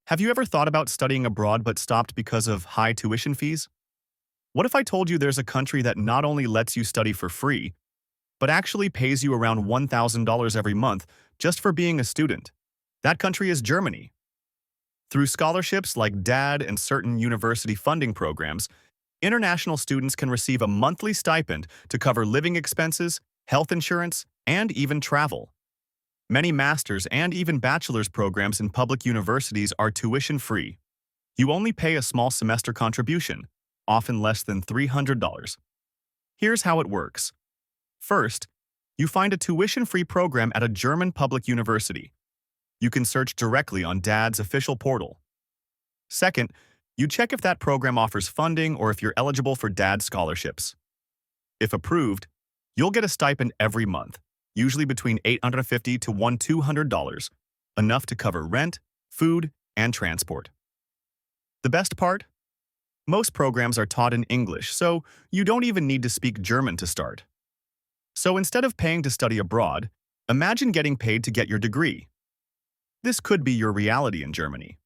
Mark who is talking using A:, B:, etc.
A: Have you ever thought about studying abroad but stopped because of high tuition fees? What if I told you there's a country that not only lets you study for free, but actually pays you around $1,000 every month just for being a student? That country is Germany. Through scholarships like DAAD and certain university funding programs, international students can receive a monthly stipend to cover living expenses, health insurance, and even travel. Many master's and even bachelor's programs in public universities are tuition-free. You only pay a small semester contribution, often less than $300. Here's how it works. First, you find a tuition-free program at a German public university. You can search directly on DAAD's official portal. Second, you check if that program offers funding or if you're eligible for DAAD scholarships. If approved, you'll get a stipend every month, usually between $850 to $200, enough to cover rent, food, and transport. The best part? Most programs are taught in English, so you don't even need to speak German to start. So instead of paying to study abroad, imagine getting paid to get your degree. This could be your reality in Germany.